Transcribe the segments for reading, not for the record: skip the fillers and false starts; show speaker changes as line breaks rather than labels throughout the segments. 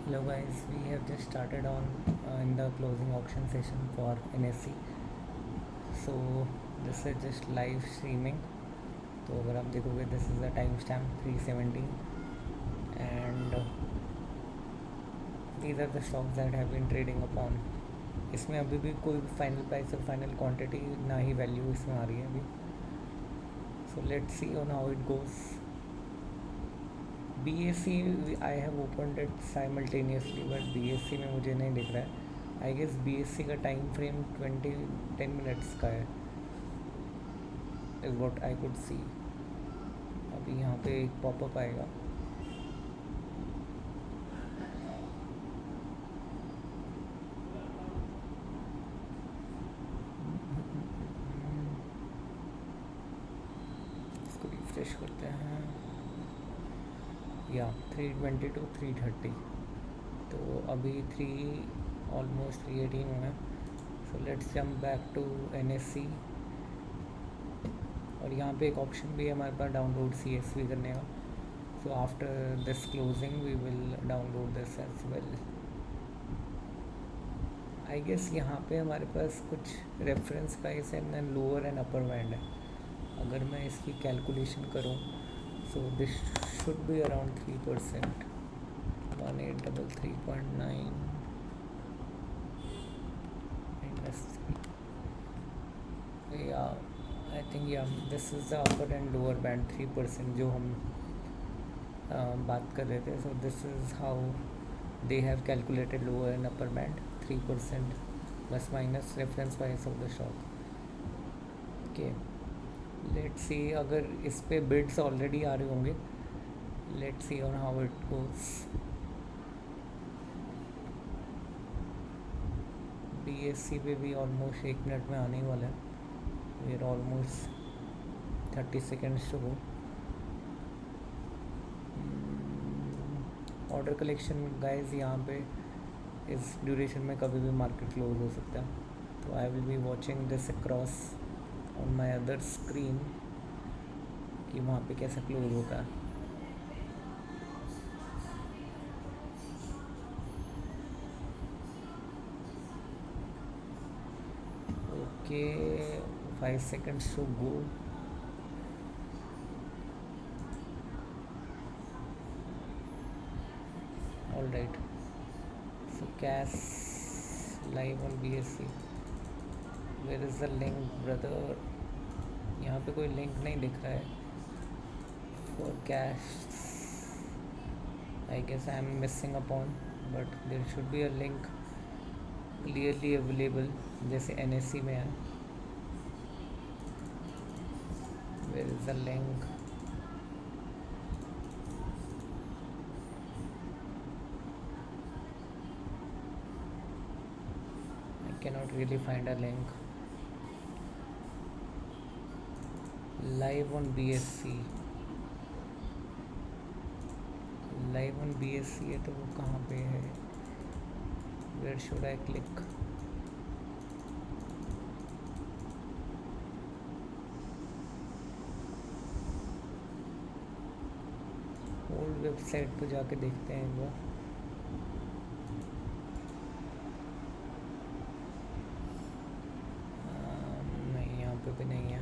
Hello guys, we have just started on in the closing auction session for NSE. So this is just live streaming. तो अगर आप देखोगे this is the time stamp 3:17 and these are the stocks that have been trading upon. इसमें अभी भी कोई final price और final quantity ना ही वैल्यू इसमें आ रही है अभी. So let's see on how it goes. BSC I have opened it simultaneously but BSC में मुझे नहीं दिख रहा है. आई गेस BSC का टाइम फ्रेम 10 मिनट्स का है is what I could see. अभी यहाँ पे एक पॉपअप आएगा. इसको रिफ्रेश करते हैं. या 320 to 330. तो अभी ऑलमोस्ट 318 हुए हैं. So let's jump back to NSE. और यहाँ पे एक ऑप्शन भी है हमारे पास डाउनलोड CSV करने का. So after this closing we will download this as well. I guess यहाँ पे हमारे पास कुछ reference price and lower and upper band है. अगर मैं इसकी कैलकुलेशन करूँ so this should be around 3%. 1833.9 I think yeah this is the upper and lower band 3% जो हम बात कर रहे थे. So this is how they have calculated lower and upper band 3% plus minus reference price of the stock. Okay let's see. अगर इस पे beads already आ रहे होंगे. Let's see on how it goes. BSC पे भी ऑलमोस्ट 1 मिनट में आने ही वाला है. We are almost 30 seconds to go. Order collection guys यहाँ पे इस ड्यूरेशन में कभी भी मार्केट क्लोज हो सकता है. तो I will be watching this across on my other screen कि वहाँ पे कैसा क्लोज होता है. Okay 5 seconds to go. All right. So cash live on BSC. Where is the link, brother? यहाँ पे कोई लिंक नहीं दिख रहा है for cash. I guess I am missing upon, but there should be a link clearly available जैसे NSE में है. Where is the link? I cannot really find a link. Live on BSC. Live on BSC है तो वो कहाँ पे है? Where should I click? Old website पे जाके देखते हैं एक बार. नहीं यहाँ पे भी नहीं है.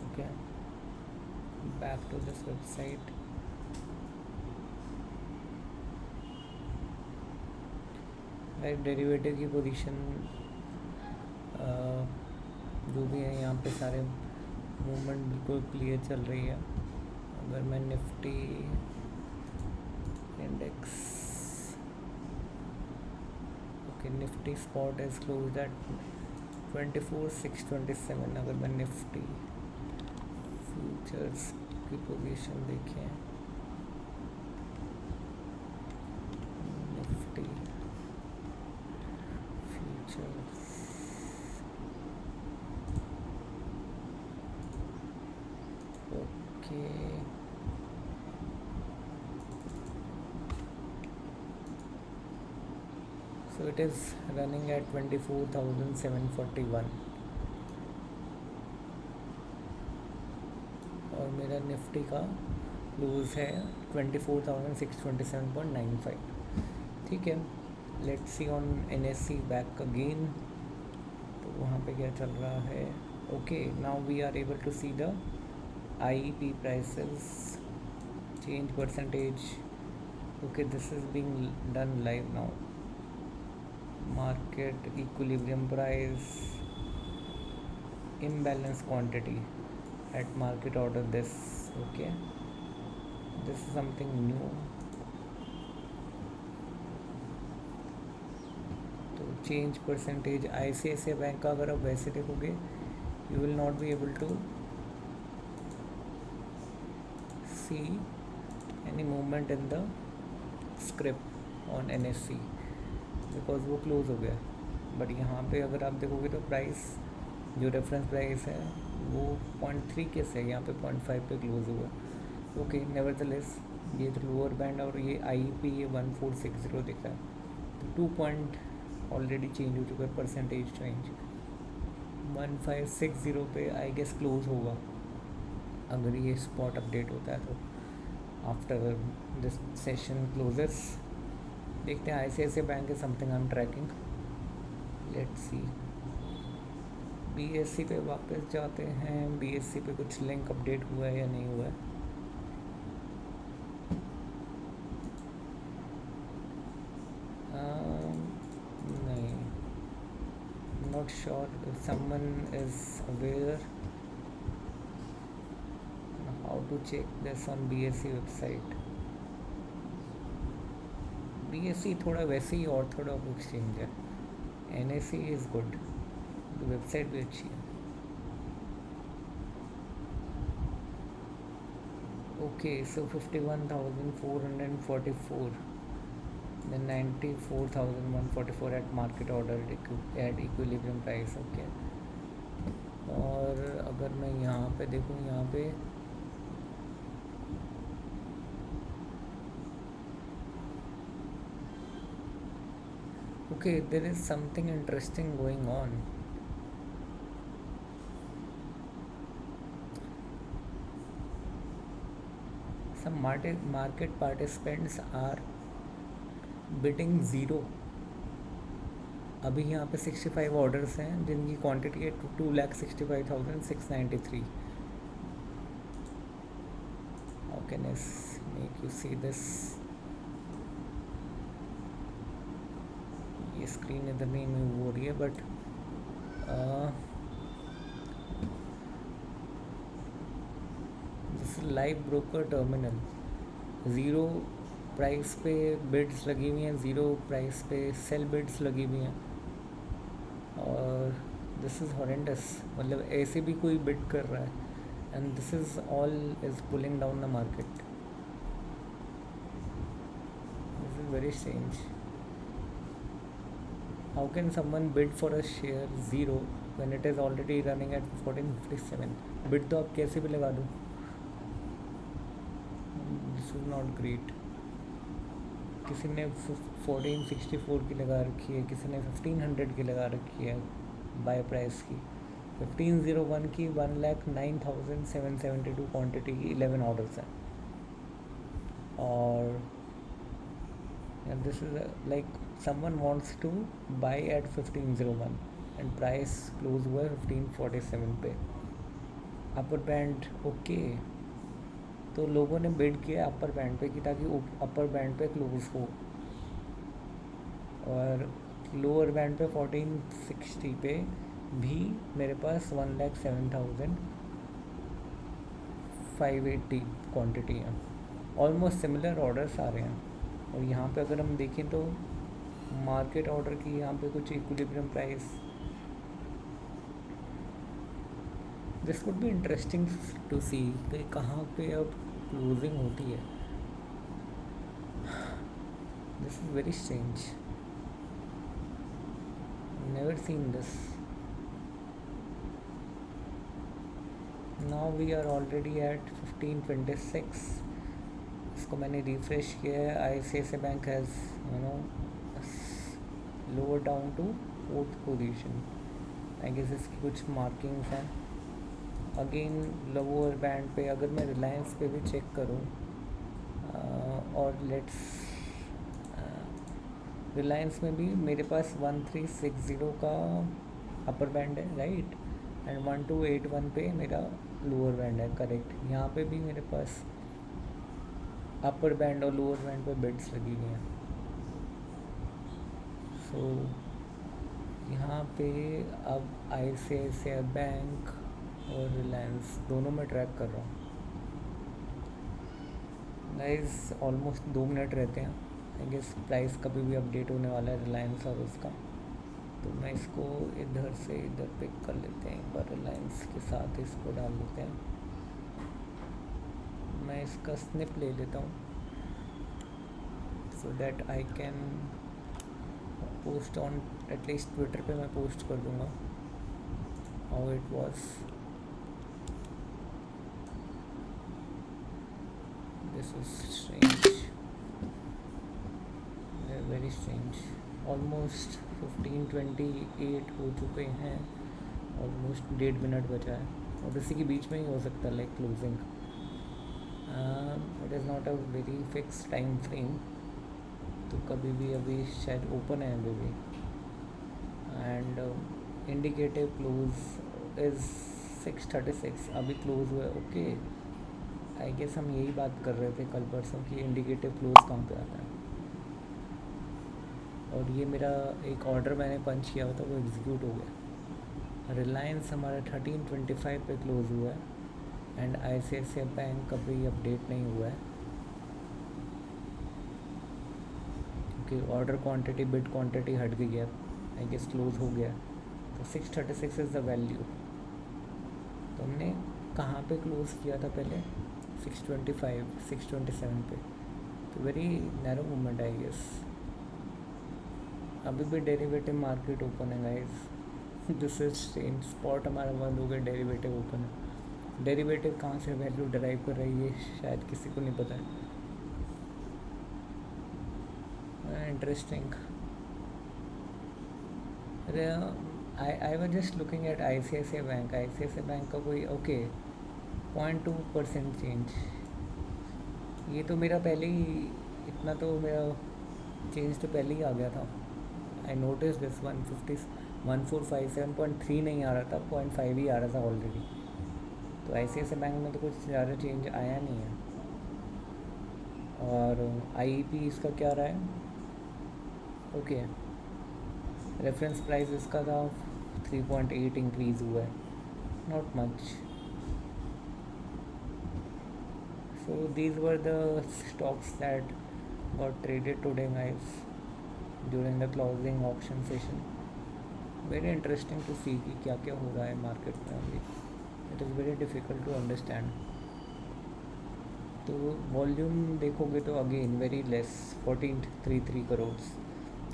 Okay back to this website. Like derivative की पोजीशन जो भी है यहाँ पे सारे मूवमेंट बिल्कुल क्लियर चल रही है. अगर मैं Nifty index okay Nifty spot is close eight 24,627. अगर मैं निफ्टी फ्यूचर्स की पोजीशन देखें Nifty futures okay. So it is running at 24,741. और मेरा निफ्टी का क्लोज है 24,627.95. ठीक है, let's see on NSE back again. तो वहाँ पे क्या चल रहा है? Okay, now we are able to see the IEP prices change percentage. Okay, this is being done live now. Market equilibrium price, imbalance quantity at market order. This, okay, this is something new. तो change percentage ICICI bank का अगर आप वैसे देखोगे, you will not be able to see any movement in the script on NSE because वो क्लोज हो गया. बट यहाँ पे अगर आप देखोगे तो प्राइस, जो रेफरेंस प्राइस है वो 0.3 के से यहाँ पे 0.5 पे क्लोज हुआ. ओके, नेवरदलेस ये तो लोअर बैंड और ये IEP ये 1460 दिख रहा है. तो 2 पॉइंट ऑलरेडी चेंज हो चुका है परसेंटेज चेंज. 1560 पे आई गेस क्लोज होगा अगर ये स्पॉट अपडेट होता है तो. आफ्टर दिस सेशन क्लोजेस देखते हैं. ICICI bank is something I am tracking. Let's see. BSE पे वापस जाते हैं. BSE पे कुछ लिंक अपडेट हुआ है या नहीं हुआ है? नहीं, not sure if someone is aware how to check this on BSE website. BSE थोड़ा वैसे ही ऑर्थोडॉक्स एक्सचेंज है. NSE इज़ गुड, वेबसाइट भी अच्छी है. Okay, so 51,444, then 94,144 at market order at equilibrium price. Okay, और अगर मैं यहाँ पे देखूँ, यहाँ पे okay, there is something interesting going on. Some market participants are bidding zero. अभी यहाँ पे 65 ऑर्डर्स हैं जिनकी क्वांटिटी है 2,65,693. How can I make you see this? ये स्क्रीन इधर नहीं मूव हो रही है, but this live broker terminal. Zero price पे बिड्स लगी हुई हैं, ज़ीरो प्राइस पे सेल बिड्स लगी हुई हैं. और दिस इज़ हॉरेंडस. मतलब ऐसे भी कोई बिड कर रहा है and this is all is pulling down the market. This is very strange. How can someone bid for a share zero when it is already running at 1457? Bid तो आप कैसे भी लगा दो. This is not great. किसी ने 1464 की लगा रखी है, किसी ने 1500 की लगा रखी है बाय प्राइस की. 1501 की 1,09,772 क्वांटिटी की 11 ऑर्डर्स हैं. और this is like someone wants to buy at 1501 and price close हुआ है 1547 पे. अपर बैंड ओके, तो लोगों ने बिड किया अपर बैंड पे कि ताकि अपर बैंड पे क्लोज हो, और लोअर बैंड पे 1460 पे भी मेरे पास 1,07,580 क्वांटिटी है. ऑलमोस्ट सिमिलर ऑर्डर्स आ रहे हैं. और यहाँ पे अगर हम देखें तो मार्केट ऑर्डर की यहाँ पे कुछ equilibrium price. This would be interesting to see कि कहाँ पे अब क्लोजिंग होती है. This is very strange. Never seen this. Now we are already at 1526. इसको मैंने रिफ्रेश किया है. ICICI bank has lower down to 4th position. I guess इसकी कुछ मार्किंग्स हैं. अगेन लोअर बैंड पे अगर मैं रिलायंस पे भी चेक करूँ और लेट्स रिलायंस में भी मेरे पास 1360 का अपर बैंड है, राइट, एंड 1281 पे मेरा लोअर बैंड है, करेक्ट। यहाँ पे भी मेरे पास अपर बैंड और लोअर बैंड पे बिड्स लगी हुई हैं। सो यहाँ पे अब ICICI बैंक और रिलायंस दोनों में ट्रैक कर रहा हूँ गाइस। ऑलमोस्ट 2 मिनट रहते हैं, आई गेस प्राइस कभी भी अपडेट होने वाला है रिलायंस और उसका, तो मैं इसको इधर से इधर पिक कर लेते हैं एक बार, रिलायंस के साथ इसको डाल देते हैं। मैं इसका स्निप ले लेता हूँ so that I can post on at least Twitter पे मैं पोस्ट कर दूँगा how it was. This is strange, very strange. Almost 15:28 हो चुके हैं, ऑलमोस्ट 1.5 मिनट बचा है और इसी के बीच में ही हो सकता है like closing. It is not a very fix time frame, तो कभी भी अभी शायद ओपन है अभी भी, एंड इंडिकेटिव क्लोज इज़ 6:36, अभी क्लोज हुआ है। ओके, आई गेस हम यही बात कर रहे थे कल परसों कि इंडिकेटिव क्लोज कहाँ पे आता है। और ये मेरा एक ऑर्डर मैंने पंच किया हुआ था वो एग्जीक्यूट हो गया। रिलायंस हमारा 13:25 पे क्लोज हुआ है एंड ICICI बैंक का भी अपडेट नहीं हुआ है क्योंकि ऑर्डर क्वांटिटी बिड क्वांटिटी हट गई है, आई गेस क्लोज हो गया। तो 6:36 इज़ द वैल्यू। तो हमने कहाँ पे क्लोज किया था पहले, 6:25 6:27 पे, तो very narrow movement I guess. अभी भी डेरिवेटिव मार्केट ओपन है guys, this is strange. Spot हमारा बंद हो गया, डेरिवेटिव ओपन है। डेरिवेटिव कहाँ से वैल्यू डराइव कर रही है शायद किसी को नहीं पता है। Interesting. I was just looking at ICICI bank. ICICI bank का कोई ओके 0.2% चेंज, ये तो मेरा पहले ही इतना तो मेरा चेंज तो पहले ही आ गया था। आई नोटिस दिस 1457.3 नहीं आ रहा था, 0.5 ही आ रहा था ऑलरेडी। तो ICICI बैंक में तो कुछ ज़्यादा चेंज आया नहीं है। और IEP इसका क्या रहा है, ओके, रेफरेंस प्राइस इसका था 3.8 इंक्रीज़ हुआ है, not much. So these were the stocks that got traded today guys during the closing auction session. Very interesting to see कि क्या क्या हो रहा है मार्केट में अभी। It is very difficult to understand. तो वॉल्यूम देखोगे तो अगेन वेरी लेस, 1433 करोड़।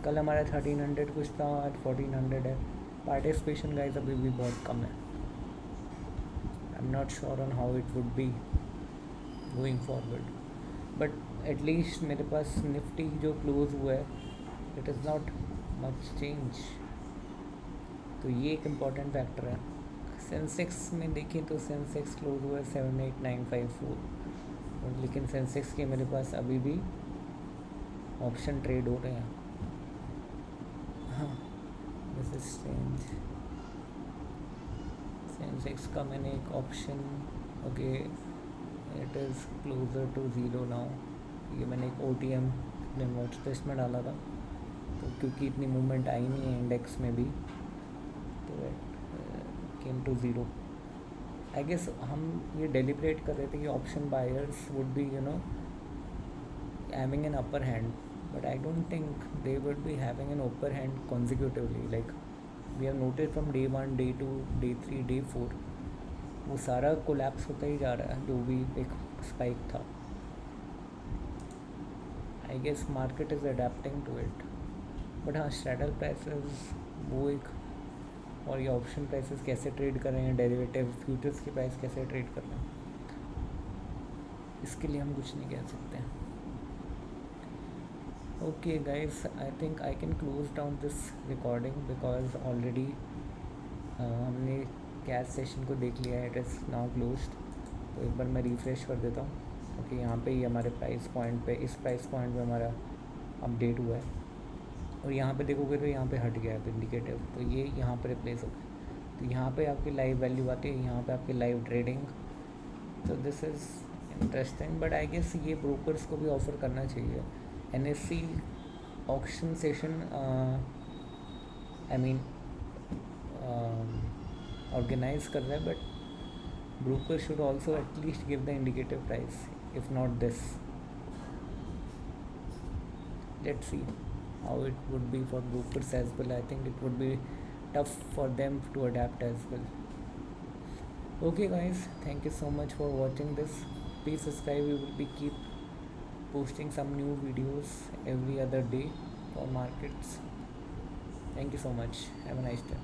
कल हमारा 1300 कुछ था, आज 1400 है। पार्टिसिपेशन गाइस अभी भी बहुत कम है। I am not sure on how it would be going forward, but at least मेरे पास निफ्टी जो क्लोज हुआ है it is not much change, तो ये एक इम्पॉर्टेंट फैक्टर है। सेंसेक्स में देखें तो सेंसेक्स क्लोज हुआ है 78954, लेकिन सेंसेक्स के मेरे पास अभी भी ऑप्शन ट्रेड हो रहे हैं। हाँ, दिस इज स्ट्रेंज। सेंसेक्स का मैंने एक option, okay, it is closer to 0 now. ये मैंने एक OTM अपने वॉच लिस्ट में डाला था, तो क्योंकि इतनी मूवमेंट आई नहीं है इंडेक्स में भी, तो केम टू 0। आई गेस हम ये डेलिब्रेट कर रहे थे कि option buyers would be having an upper hand, but I don't think they would be having an upper hand consecutively. Like we have noted from day 1, day 2, day 3, day 4, वो सारा collapse होता ही जा रहा है जो भी एक स्पाइक था। I guess market is adapting to it. But हाँ, स्ट्रैडल प्राइसेस वो एक, और ये ऑप्शन प्राइसेस कैसे ट्रेड कर रहे हैं, डेरिवेटिव फ्यूचर्स की प्राइस कैसे ट्रेड कर रहे हैं, इसके लिए हम कुछ नहीं कह सकते। Okay guys, I think I can close down this recording because already हमने कैश सेशन को देख लिया है, इट इज़ नाउ क्लोज्ड। तो एक बार मैं रिफ्रेश कर देता हूँ ओके, यहाँ पे ही हमारे प्राइस पॉइंट पे, इस प्राइस पॉइंट पे हमारा अपडेट हुआ है, और यहाँ पे देखोगे तो यहाँ पे हट गया है इंडिकेटिव, तो ये यहाँ पे रिप्लेस हो गया। तो यहाँ पे आपकी लाइव वैल्यू आती है, यहाँ पे आपकी लाइव ट्रेडिंग। तो this is interesting, but I guess ये ब्रोकर्स को भी ऑफर करना चाहिए। NSE auction session I mean organise कर रहा है, but broker should also at least give the indicative price, if not this. Let's see how it would be for brokers as well. I think it would be tough for them to adapt as well. Okay guys, thank you so much for watching this. Please subscribe, we will be keep posting some new videos every other day for markets. Thank you so much, have a nice day.